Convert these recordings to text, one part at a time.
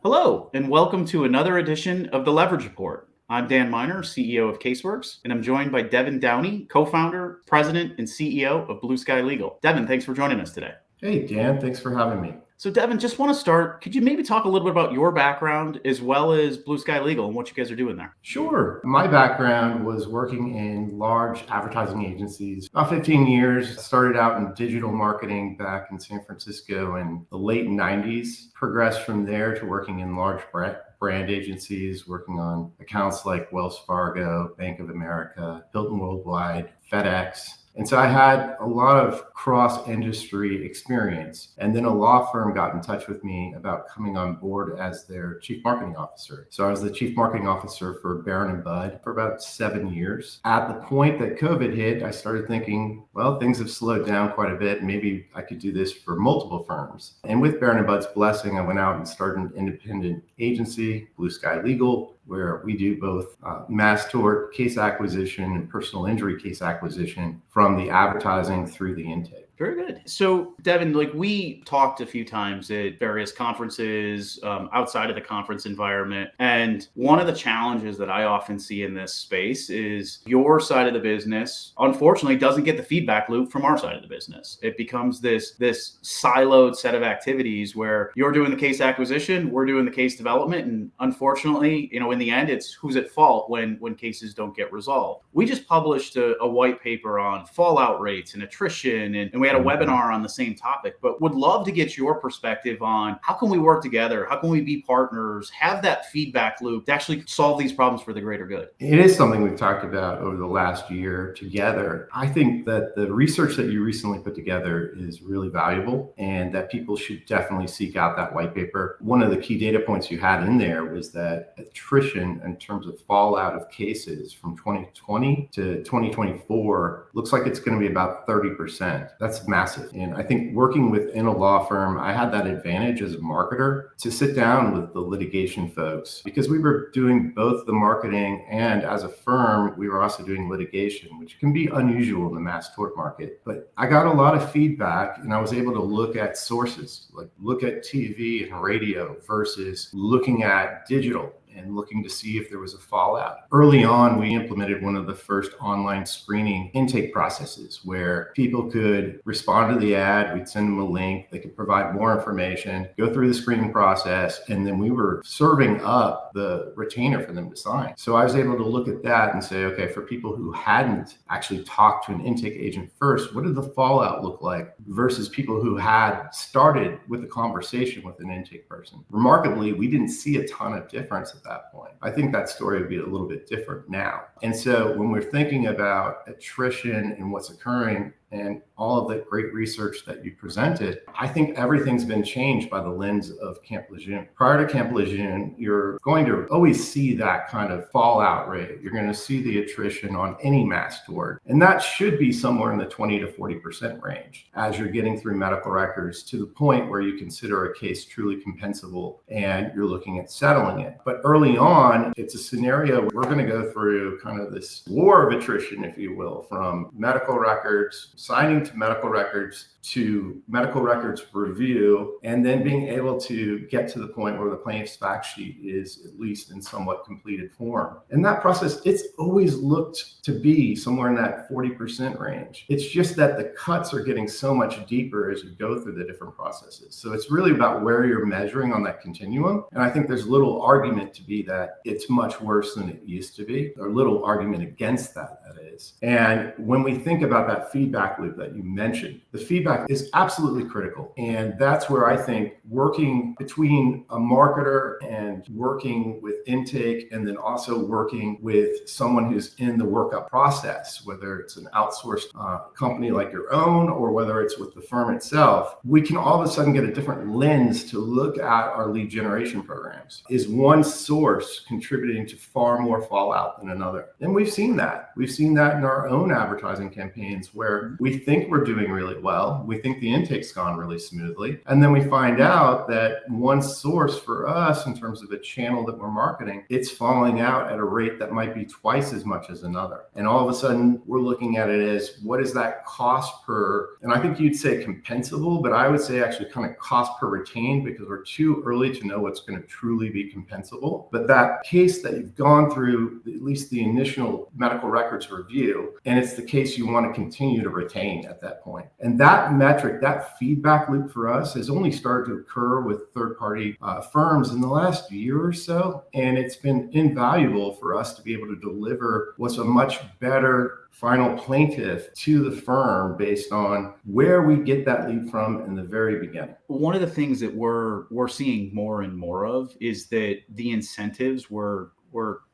Hello, and welcome to another edition of the Leverage Report. I'm Dan Miner, CEO of Caseworks, and I'm joined by Devin Downey, co-founder, president, and CEO of Blue Sky Legal. Devin, thanks for joining us today. Hey, Dan, thanks for having me. So Devin, just want to start, could you maybe talk a little bit about your background as well as Blue Sky Legal and what you guys are doing there? Sure. My background was working in large advertising agencies. About 15 years, started out in digital marketing back in San Francisco in the late 90s, progressed from there to working in large brand agencies, working on accounts like Wells Fargo, Bank of America, Hilton Worldwide, FedEx. And so I had a lot of cross-industry experience. And then a law firm got in touch with me about coming on board as their chief marketing officer. So I was the chief marketing officer for Barron & Bud for about 7 years. At the point that COVID hit, I started thinking, well, things have slowed down quite a bit. Maybe I could do this for multiple firms. And with Barron & Bud's blessing, I went out and started an independent agency, Blue Sky Legal, where we do both mass tort case acquisition and personal injury case acquisition from the advertising through the intake. Very good. So, Devin, we talked a few times at various conferences outside of the conference environment. And one of the challenges that I often see in this space is your side of the business, unfortunately, doesn't get the feedback loop from our side of the business. It becomes this siloed set of activities where you're doing the case acquisition, we're doing the case development. And unfortunately, in the end, it's who's at fault when cases don't get resolved. We just published a white paper on fallout rates and attrition, and we had a webinar on the same topic, but would love to get your perspective on how can we work together? How can we be partners, have that feedback loop to actually solve these problems for the greater good? It is something we've talked about over the last year together. I think that the research that you recently put together is really valuable and that people should definitely seek out that white paper. One of the key data points you had in there was that attrition in terms of fallout of cases from 2020 to 2024 looks like it's going to be about 30%. That's massive. And I think working within a law firm, I had that advantage as a marketer to sit down with the litigation folks because we were doing both the marketing and as a firm, we were also doing litigation, which can be unusual in the mass tort market. But I got a lot of feedback and I was able to look at sources, like look at TV and radio versus looking at digital and looking to see if there was a fallout. Early on, we implemented one of the first online screening intake processes where people could respond to the ad, we'd send them a link, they could provide more information, go through the screening process, and then we were serving up the retainer for them to sign. So I was able to look at that and say, okay, for people who hadn't actually talked to an intake agent first, what did the fallout look like versus people who had started with a conversation with an intake person? Remarkably, we didn't see a ton of difference at that point. I think that story would be a little bit different now. And so when we're thinking about attrition and what's occurring and all of the great research that you presented, I think everything's been changed by the lens of Camp Lejeune. Prior to Camp Lejeune, you're going to always see that kind of fallout rate. You're going to see the attrition on any mass tort. And that should be somewhere in the 20 to 40% range as you're getting through medical records to the point where you consider a case truly compensable and you're looking at settling it. But early on, it's a scenario where we're going to go through kind of this war of attrition, if you will, from medical records, signing to medical records to medical records review, and then being able to get to the point where the plaintiff's fact sheet is at least in somewhat completed form. And that process, it's always looked to be somewhere in that 40% range. It's just that the cuts are getting so much deeper as you go through the different processes. So it's really about where you're measuring on that continuum. And I think there's little argument to be that it's much worse than it used to be, or little argument against that is. And when we think about that feedback loop that you mentioned, the feedback is absolutely critical. And that's where I think working between a marketer and working with intake and then also working with someone who's in the workup process, whether it's an outsourced company like your own or whether it's with the firm itself, we can all of a sudden get a different lens to look at our lead generation programs. Is one source contributing to far more fallout than another? And we've seen that. We've seen that in our own advertising campaigns where we think we're doing really well. well. We think the intake's gone really smoothly. And then we find out that one source for us in terms of a channel that we're marketing, it's falling out at a rate that might be twice as much as another. And all of a sudden we're looking at it as what is that cost per, and I think you'd say compensable, but I would say actually kind of cost per retained, because we're too early to know what's going to truly be compensable. But that case that you've gone through at least the initial medical records review, and it's the case you want to continue to retain at that point. And that metric, that feedback loop for us has only started to occur with third-party firms in the last year or so. And it's been invaluable for us to be able to deliver what's a much better final plaintiff to the firm based on where we get that lead from in the very beginning. One of the things that we're seeing more and more of is that the incentives were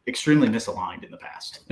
extremely misaligned in the past.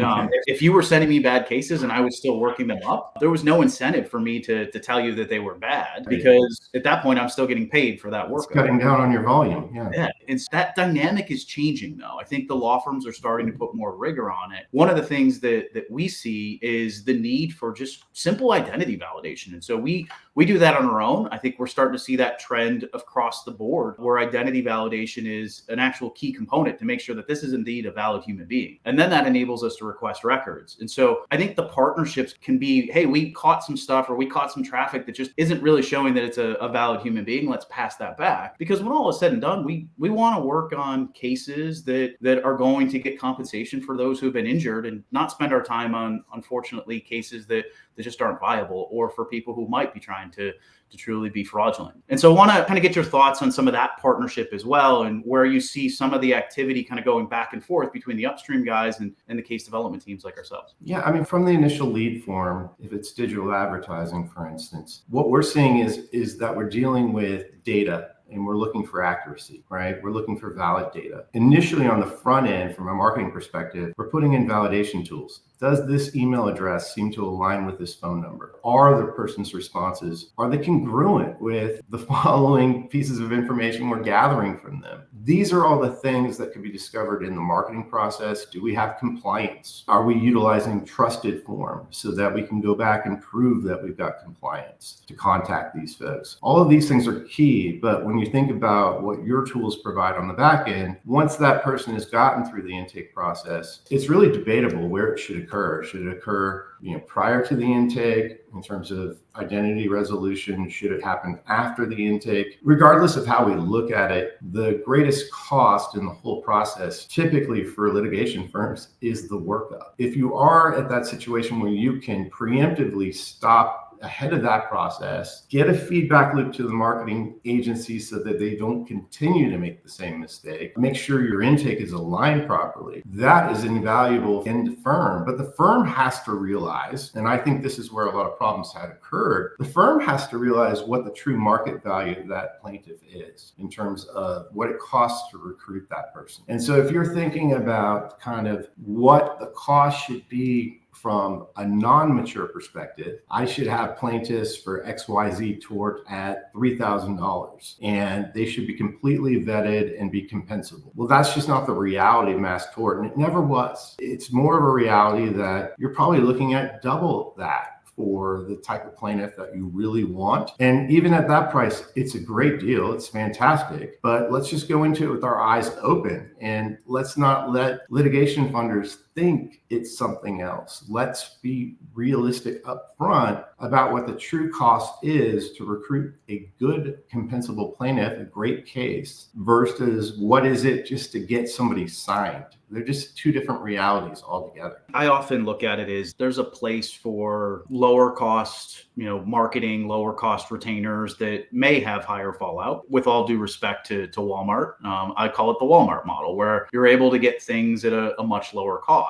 If you were sending me bad cases and I was still working them up, there was no incentive for me to tell you that they were bad, because at that point I'm still getting paid for that work. It's cutting down on your volume. Yeah. And that dynamic is changing though. I think the law firms are starting to put more rigor on it. One of the things that we see is the need for just simple identity validation. And so we do that on our own. I think we're starting to see that trend across the board where identity validation is an actual key component to make sure that this is indeed a valid human being. And then that enables us to request records. And so I think the partnerships can be, hey, we caught some stuff or we caught some traffic that just isn't really showing that it's a valid human being. Let's pass that back. Because when all is said and done, we want to work on cases that are going to get compensation for those who have been injured and not spend our time on, unfortunately, cases that just aren't viable, or for people who might be trying to truly be fraudulent. And so I want to kind of get your thoughts on some of that partnership as well, and where you see some of the activity kind of going back and forth between the upstream guys and the case development teams like ourselves. Yeah, I mean, from the initial lead form, if it's digital advertising, for instance, what we're seeing is that we're dealing with data. And we're looking for accuracy, right? We're looking for valid data. Initially on the front end, from a marketing perspective, we're putting in validation tools. Does this email address seem to align with this phone number? Are the person's responses, are they congruent with the following pieces of information we're gathering from them? These are all the things that can be discovered in the marketing process. Do we have compliance? Are we utilizing trusted forms so that we can go back and prove that we've got compliance to contact these folks? All of these things are key, but when you think about what your tools provide on the back end, once that person has gotten through the intake process, it's really debatable where it should occur. Should it occur, prior to the intake in terms of identity resolution? Should it happen after the intake? Regardless of how we look at it, the greatest cost in the whole process, typically for litigation firms, is the workup. If you are at that situation where you can preemptively stop ahead of that process, get a feedback loop to the marketing agency so that they don't continue to make the same mistake, make sure your intake is aligned properly. That is invaluable in the firm, but the firm has to realize, and I think this is where a lot of problems had occurred, the firm has to realize what the true market value of that plaintiff is in terms of what it costs to recruit that person. And so if you're thinking about kind of what the cost should be from a non-mature perspective, I should have plaintiffs for XYZ tort at $3,000, and they should be completely vetted and be compensable. Well, that's just not the reality of mass tort, and it never was. It's more of a reality that you're probably looking at double that for the type of plaintiff that you really want. And even at that price, it's a great deal. It's fantastic. But let's just go into it with our eyes open, and let's not let litigation funders think it's something else. Let's be realistic up front about what the true cost is to recruit a good compensable plaintiff, a great case, versus what is it just to get somebody signed. They're just two different realities altogether. I often look at it as there's a place for lower cost, marketing, lower cost retainers that may have higher fallout. With all due respect to Walmart, I call it the Walmart model, where you're able to get things at a much lower cost,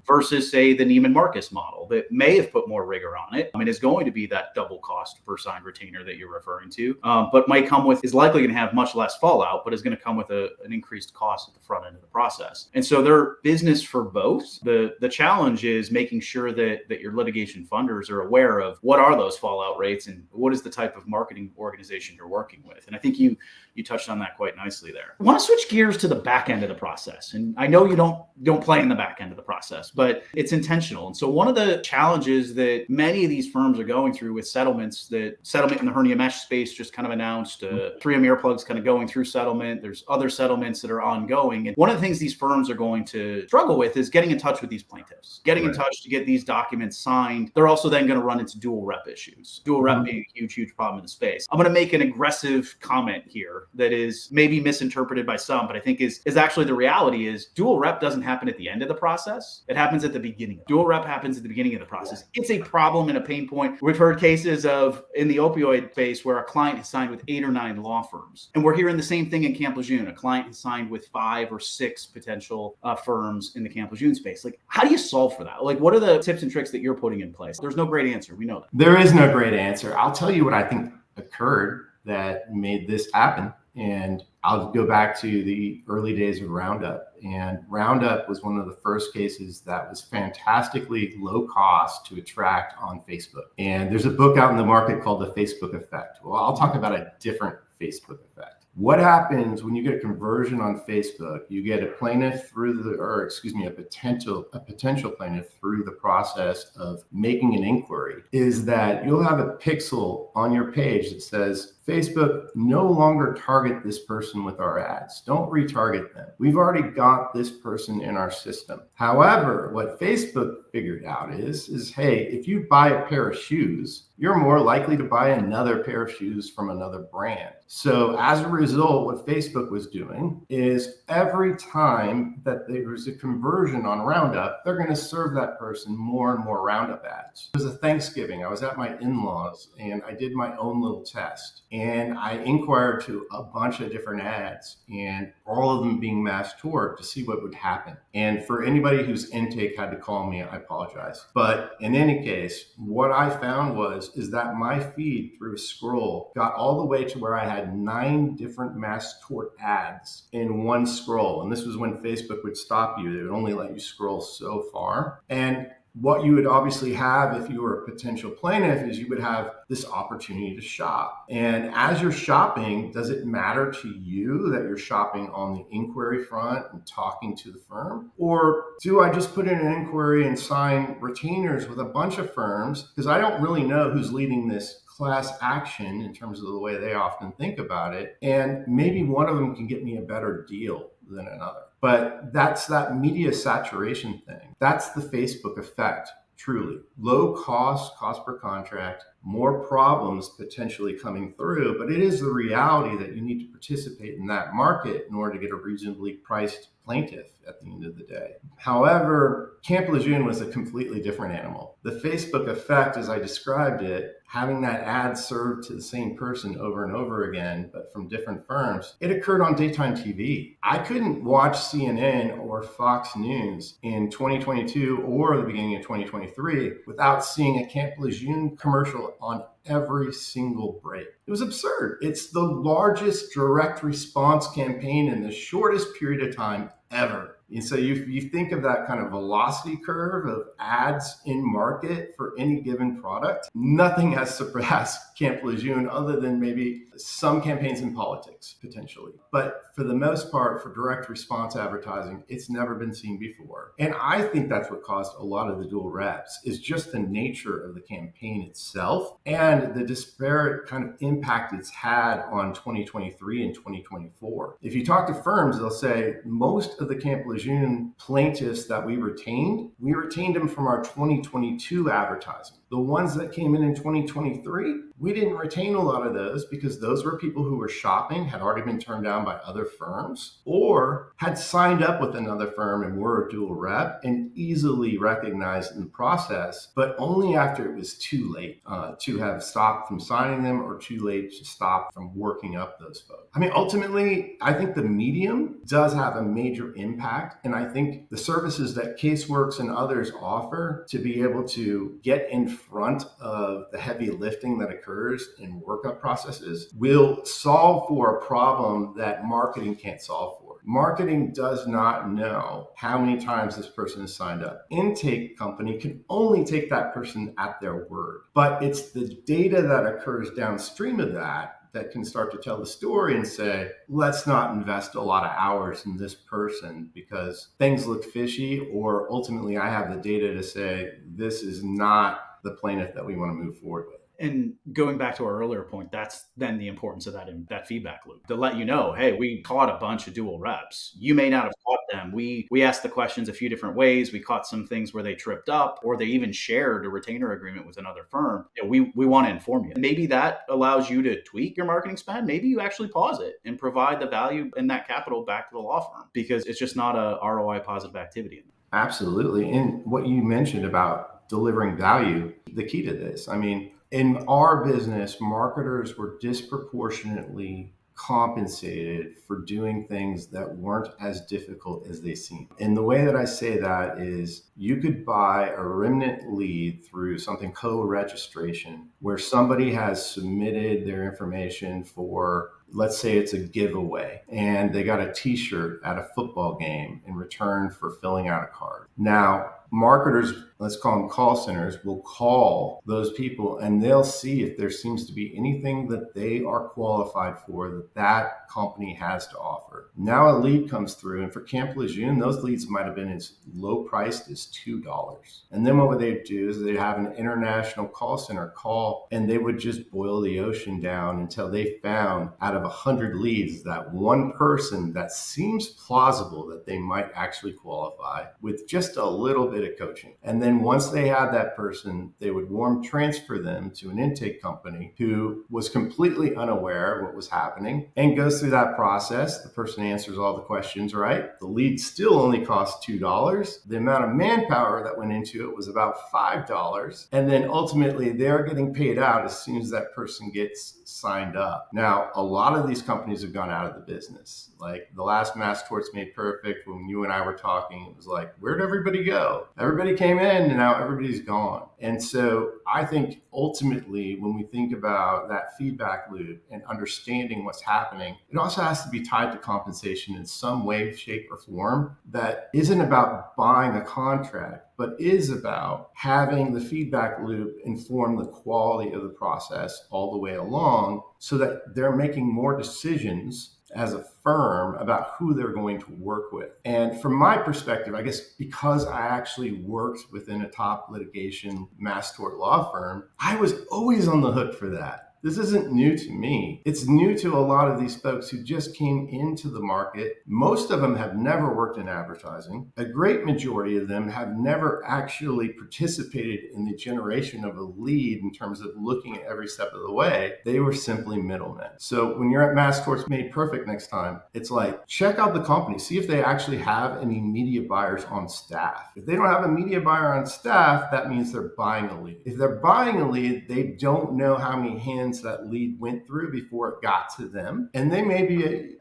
versus, say, the Neiman Marcus model that may have put more rigor on it. I mean, it's going to be that double cost per signed retainer that you're referring to, but might come with, is likely going to have much less fallout, but is going to come with an increased cost at the front end of the process. And so they're business for both. The challenge is making sure that your litigation funders are aware of what are those fallout rates and what is the type of marketing organization you're working with. And I think you touched on that quite nicely there. I want to switch gears to the back end of the process. And I know you don't play in the back end of the the process, but it's intentional. And so one of the challenges that many of these firms are going through with settlements, that settlement in the hernia mesh space just kind of announced, 3M earplugs kind of going through settlement. There's other settlements that are ongoing. And one of the things these firms are going to struggle with is getting in touch with these plaintiffs, getting in touch to get these documents signed. They're also then going to run into dual rep issues, dual rep being a huge problem in the space. I'm going to make an aggressive comment here that is maybe misinterpreted by some, but I think is actually the reality is dual rep doesn't happen at the end of the process. It happens at the beginning. Dual rep happens at the beginning of the process. It's a problem and a pain point. We've heard cases of in the opioid space where a client has signed with 8 or 9 law firms. And we're hearing the same thing in Camp Lejeune. A client has signed with 5 or 6 potential firms in the Camp Lejeune space. Like, how do you solve for that? Like, what are the tips and tricks that you're putting in place? There's no great answer. We know that. There is no great answer. I'll tell you what I think occurred that made this happen. And I'll go back to the early days of Roundup. And Roundup was one of the first cases that was fantastically low cost to attract on Facebook. And there's a book out in the market called The Facebook Effect. Well, I'll talk about a different Facebook effect. What happens when you get a conversion on Facebook? You get a plaintiff a potential plaintiff through the process of making an inquiry, is that you'll have a pixel on your page that says, Facebook, no longer target this person with our ads. Don't retarget them. We've already got this person in our system. However, what Facebook figured out is, hey, if you buy a pair of shoes, you're more likely to buy another pair of shoes from another brand. So as a result, what Facebook was doing is every time that there was a conversion on Roundup, they're going to serve that person more and more Roundup ads. It was a Thanksgiving. I was at my in-laws and I did my own little test. And I inquired to a bunch of different ads, and all of them being mass tort, to see what would happen. And for anybody whose intake had to call me, I apologize. But in any case, what I found is that my feed through a scroll got all the way to where I had 9 different mass tort ads in one scroll. And this was when Facebook would stop you. They would only let you scroll so far. And what you would obviously have if you were a potential plaintiff is you would have this opportunity to shop. And as you're shopping, does it matter to you that you're shopping on the inquiry front and talking to the firm? Or do I just put in an inquiry and sign retainers with a bunch of firms? Because I don't really know who's leading this class action in terms of the way they often think about it. And maybe one of them can get me a better deal than another. But that's that media saturation thing. That's the Facebook effect, truly. Low cost per contract, more problems potentially coming through. But it is the reality that you need to participate in that market in order to get a reasonably priced plaintiff at the end of the day. However, Camp Lejeune was a completely different animal. The Facebook effect, as I described it, having that ad served to the same person over and over again, but from different firms, it occurred on daytime TV. I couldn't watch CNN or Fox News in 2022 or the beginning of 2023 without seeing a Camp Lejeune commercial on every single break. It was absurd. It's the largest direct response campaign in the shortest period of time ever. And so you think of that kind of velocity curve of ads in market for any given product. Nothing has surpassed Camp Lejeune other than maybe some campaigns in politics, potentially. But for the most part, for direct response advertising, it's never been seen before. And I think that's what caused a lot of the dual reps, is just the nature of the campaign itself and the disparate kind of impact it's had on 2023 and 2024. If you talk to firms, they'll say most of the Camp Lejeune plaintiffs that we retained them from our 2022 advertising. The ones that came in 2023, we didn't retain a lot of those because those were people who were shopping, had already been turned down by other firms, or had signed up with another firm and were a dual rep and easily recognized in the process, but only after it was too late to have stopped from signing them or too late to stop from working up those folks. I mean, ultimately, I think the medium does have a major impact. And I think the services that Caseworks and others offer to be able to get in front of the heavy lifting that occurs in workup processes will solve for a problem that marketing can't solve for. Marketing does not know how many times this person is signed up. Intake company can only take that person at their word. But it's the data that occurs downstream of that that can start to tell the story and say, let's not invest a lot of hours in this person because things look fishy, or ultimately I have the data to say this is not the plaintiff that we want to move forward with. And going back to our earlier point, that's then the importance of that feedback loop to let you know, hey, we caught a bunch of dual reps. You may not have caught them. We asked the questions a few different ways. We caught some things where they tripped up, or they even shared a retainer agreement with another firm. We want to inform you. Maybe that allows you to tweak your marketing spend. Maybe you actually pause it and provide the value and that capital back to the law firm, because it's just not a ROI positive activity. Absolutely. And what you mentioned about delivering value, the key to this, I mean, in our business, marketers were disproportionately compensated for doing things that weren't as difficult as they seemed. And the way that I say that is you could buy a remnant lead through something co-registration where somebody has submitted their information for, let's say it's a giveaway, and they got a t-shirt at a football game in return for filling out a card. Now, marketers, let's call them call centers, will call those people and they'll see if there seems to be anything that they are qualified for that company has to offer. Now a lead comes through, and for Camp Lejeune, those leads might have been as low priced as $2. And then what would they do is they'd have an international call center call, and they would just boil the ocean down until they found out of 100 leads that one person that seems plausible that they might actually qualify with just a little bit of coaching. And then once they had that person, they would warm transfer them to an intake company who was completely unaware of what was happening and goes through that process. The person answers all the questions right. The lead still only costs $2. The amount of manpower that went into it was about $5. And then ultimately they're getting paid out as soon as that person gets signed up. Now, a lot of these companies have gone out of the business. Like the last Mass Torts Made Perfect, when you and I were talking, it was like, where'd everybody go? Everybody came in and now everybody's gone. And so I think ultimately when we think about that feedback loop and understanding what's happening, it also has to be tied to compensation in some way, shape, or form that isn't about buying a contract, but is about having the feedback loop inform the quality of the process all the way along so that they're making more decisions as a firm about who they're going to work with. And from my perspective, I guess because I actually worked within a top litigation mass tort law firm, I was always on the hook for that. This isn't new to me. It's new to a lot of these folks who just came into the market. Most of them have never worked in advertising. A great majority of them have never actually participated in the generation of a lead in terms of looking at every step of the way. They were simply middlemen. So when you're at Mass Torts Made Perfect next time, it's like, check out the company, see if they actually have any media buyers on staff. If they don't have a media buyer on staff, that means they're buying a lead. If they're buying a lead, they don't know how many hands that lead went through before it got to them, and they may be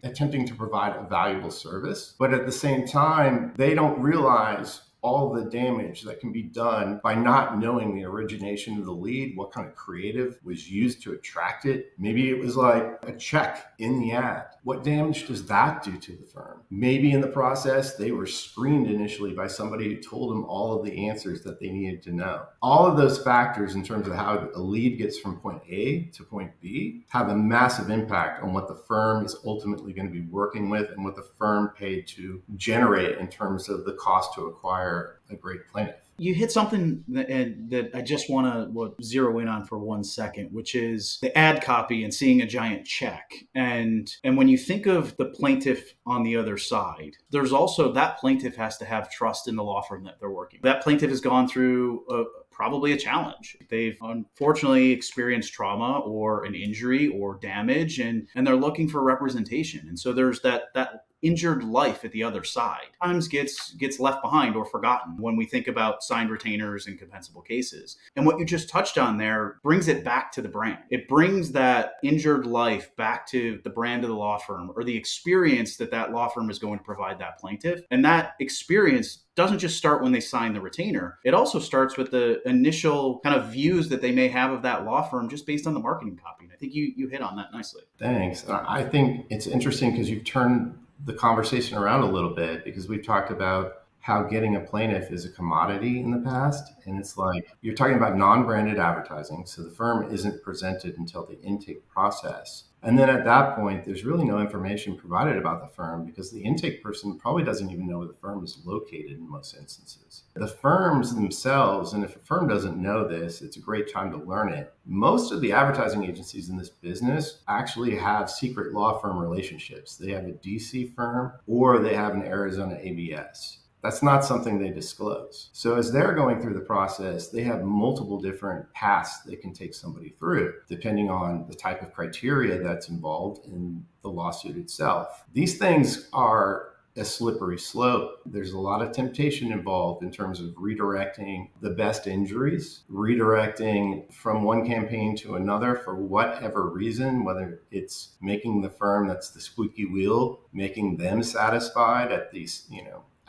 attempting to provide a valuable service, but at the same time they don't realize all the damage that can be done by not knowing the origination of the lead, what kind of creative was used to attract it. Maybe it was like a check in the ad. What damage does that do to the firm? Maybe in the process, they were screened initially by somebody who told them all of the answers that they needed to know. All of those factors in terms of how a lead gets from point A to point B have a massive impact on what the firm is ultimately going to be working with and what the firm paid to generate in terms of the cost to acquire a great plaintiff. You hit something that I just want to zero in on for 1 second, which is the ad copy and seeing a giant check. And when you think of the plaintiff on the other side, there's also that plaintiff has to have trust in the law firm that they're working. That plaintiff has gone through probably a challenge. They've unfortunately experienced trauma or an injury or damage, and they're looking for representation. And so there's that injured life at the other side sometimes gets left behind or forgotten when we think about signed retainers and compensable cases. And what you just touched on there brings it back to the brand. It brings that injured life back to the brand of the law firm or the experience that law firm is going to provide that plaintiff. And that experience doesn't just start when they sign the retainer. It also starts with the initial kind of views that they may have of that law firm just based on the marketing copy. And I think you hit on that nicely. Thanks. I think it's interesting because you've turned the conversation around a little bit, because we've talked about how getting a plaintiff is a commodity in the past. And it's like you're talking about non-branded advertising. So the firm isn't presented until the intake process. And then at that point, there's really no information provided about the firm because the intake person probably doesn't even know where the firm is located in most instances. The firms themselves, and if a firm doesn't know this, it's a great time to learn it. Most of the advertising agencies in this business actually have secret law firm relationships. They have a DC firm or they have an Arizona ABS. That's not something they disclose. So as they're going through the process, they have multiple different paths they can take somebody through, depending on the type of criteria that's involved in the lawsuit itself. These things are a slippery slope. There's a lot of temptation involved in terms of redirecting the best injuries, redirecting from one campaign to another for whatever reason, whether it's making the firm that's the squeaky wheel, making them satisfied at these,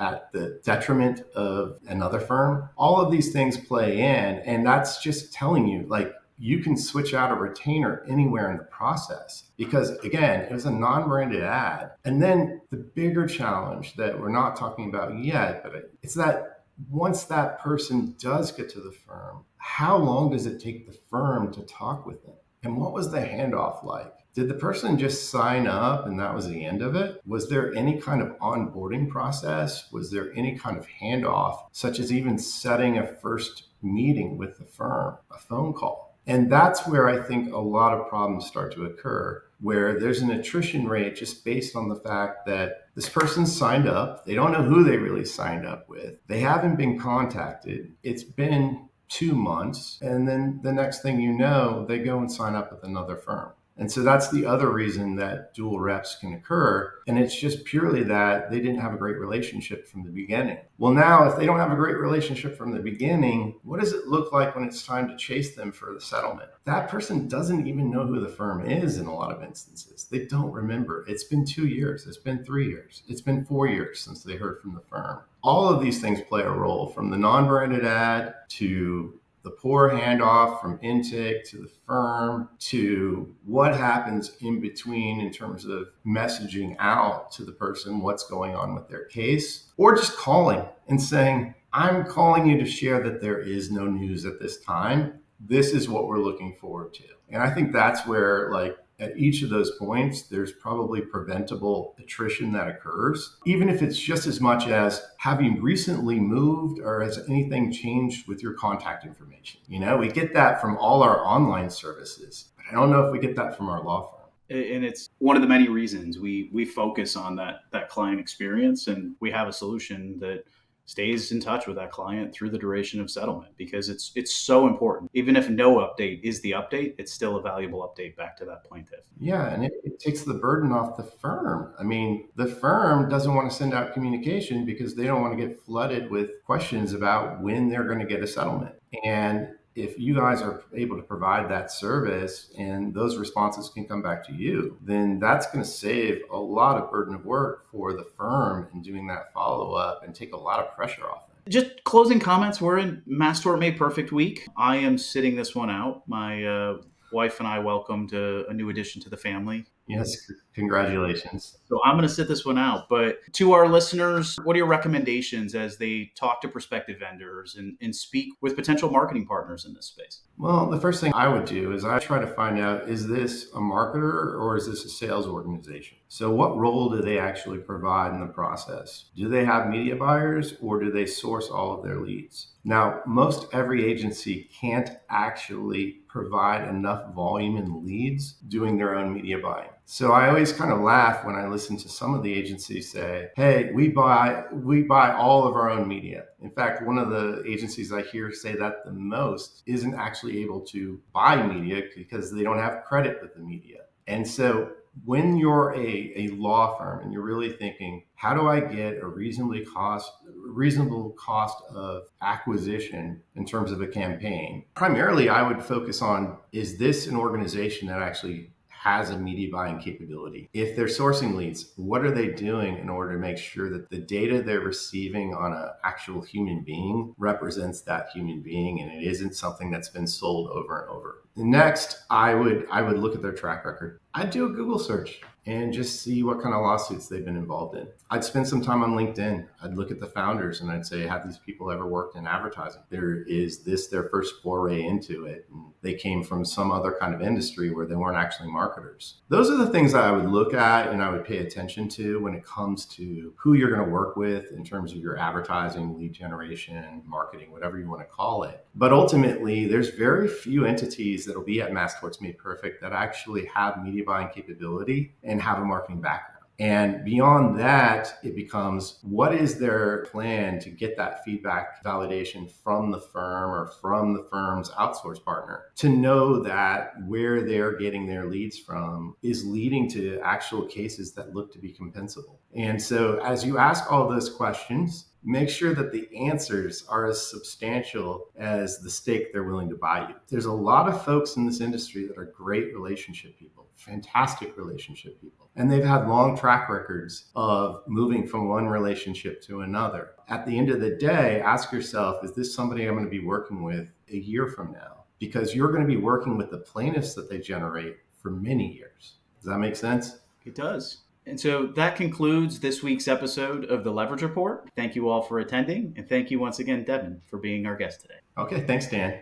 at the detriment of another firm. All of these things play in, and that's just telling you, like, you can switch out a retainer anywhere in the process because, again, it was a non-branded ad. And then the bigger challenge that we're not talking about yet, but it's that once that person does get to the firm, how long does it take the firm to talk with them? And what was the handoff like? Did the person just sign up and that was the end of it? Was there any kind of onboarding process? Was there any kind of handoff, such as even setting a first meeting with the firm, a phone call? And that's where I think a lot of problems start to occur, where there's an attrition rate just based on the fact that this person signed up. They don't know who they really signed up with. They haven't been contacted. It's been 2 months. And then the next thing you know, they go and sign up with another firm. And so that's the other reason that dual reps can occur. And it's just purely that they didn't have a great relationship from the beginning. Well, now, if they don't have a great relationship from the beginning, what does it look like when it's time to chase them for the settlement? That person doesn't even know who the firm is in a lot of instances. They don't remember. It's been 2 years. It's been 3 years. It's been 4 years since they heard from the firm. All of these things play a role, from the non-branded ad to the poor handoff from intake to the firm to what happens in between in terms of messaging out to the person what's going on with their case, or just calling and saying, I'm calling you to share that there is no news at this time. This is what we're looking forward to. And I think that's where, like, at each of those points, there's probably preventable attrition that occurs, even if it's just as much as, have you recently moved or has anything changed with your contact information? We get that from all our online services, but I don't know if we get that from our law firm. And it's one of the many reasons we focus on that client experience, and we have a solution that stays in touch with that client through the duration of settlement, because it's so important. Even if no update is the update, it's still a valuable update back to that plaintiff. Yeah, and it takes the burden off the firm. I mean, the firm doesn't want to send out communication because they don't want to get flooded with questions about when they're going to get a settlement. And if you guys are able to provide that service and those responses can come back to you, then that's going to save a lot of burden of work for the firm in doing that follow-up and take a lot of pressure off them. Just closing comments. We're in Mass Tort Made Perfect week. I am sitting this one out. My wife and I welcomed a new addition to the family. Yes, congratulations. So I'm going to sit this one out. But to our listeners, what are your recommendations as they talk to prospective vendors and speak with potential marketing partners in this space? Well, the first thing I would do is I try to find out, is this a marketer or is this a sales organization? So what role do they actually provide in the process? Do they have media buyers or do they source all of their leads? Now, most every agency can't actually provide enough volume in leads doing their own media buying. So I always kind of laugh when I listen to some of the agencies say, hey, we buy all of our own media. In fact, one of the agencies I hear say that the most isn't actually able to buy media because they don't have credit with the media. And so when you're a law firm and you're really thinking, how do I get a reasonable cost of acquisition in terms of a campaign? Primarily, I would focus on, is this an organization that actually has a media buying capability? If they're sourcing leads, what are they doing in order to make sure that the data they're receiving on an actual human being represents that human being and it isn't something that's been sold over and over? Next, I would look at their track record. I'd do a Google search and just see what kind of lawsuits they've been involved in. I'd spend some time on LinkedIn. I'd look at the founders and I'd say, have these people ever worked in advertising? Is this their first foray into it? And they came from some other kind of industry where they weren't actually marketers. Those are the things that I would look at and I would pay attention to when it comes to who you're going to work with in terms of your advertising, lead generation, marketing, whatever you want to call it. But ultimately, there's very few entities that'll be at Mass Torts Made Perfect that actually have media buying capability and have a marketing background. And beyond that, it becomes what is their plan to get that feedback validation from the firm or from the firm's outsource partner to know that where they're getting their leads from is leading to actual cases that look to be compensable. And so as you ask all those questions, make sure that the answers are as substantial as the stake they're willing to buy you. There's a lot of folks in this industry that are great relationship people, fantastic relationship people, and they've had long track records of moving from one relationship to another. At the end of the day, ask yourself, is this somebody I'm going to be working with a year from now? Because you're going to be working with the plaintiffs that they generate for many years. Does that make sense? It does. And so that concludes this week's episode of the Leverage Report. Thank you all for attending. And thank you once again, Devin, for being our guest today. Okay, thanks, Dan.